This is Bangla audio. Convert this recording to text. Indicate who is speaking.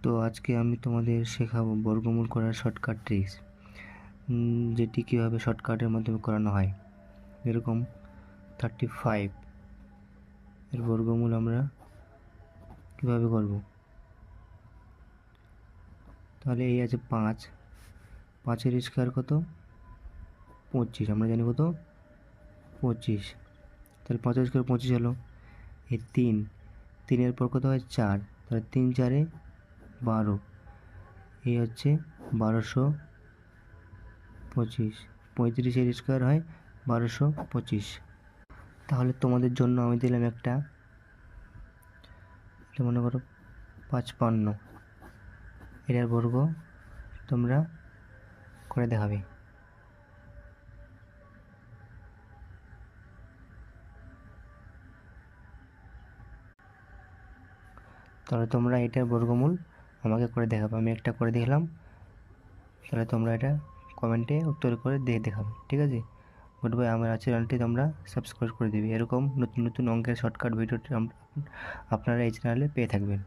Speaker 1: তো আজকে আমি তোমাদের শেখাবো বর্গমূল করার শর্টকাট ট্রিক্স, যেটি কীভাবে শর্টকাটের মাধ্যমে করানো হয়। এরকম 35 এর বর্গমূল আমরা কীভাবে করব। তাহলে এই আছে 5, 5-এর স্কোয়ার কত? 25। আমরা জানি কত? 25। তাহলে 5-এর স্কোয়ার 25 হলো। এই 3-এর পর কত হয়? 4। তাহলে 3 4-এ 12। এই হচ্ছে 1225। 35-এর স্কোয়ার হয় 1225। তাহলে তোমাদের জন্য আমি দিলাম একটা, এটা মনে করো 55। এটার বর্গ তোমরা করে দেখাবে। তাহলে তোমরা এটার বর্গমূল আমাকে করে দেখাবে। আমি একটা করে দেখলাম, তাহলে তোমরা এটা কমেন্টে উত্তর করে দেখাবে। ঠিক আছে? Good bye. আমার চ্যানেলটি তোমরা সাবস্ক্রাইব করে দেবে। এরকম নতুন নতুন অঙ্কের শর্টকাট ভিডিওটি আপনারা এই চ্যানেলে পেয়ে থাকবেন।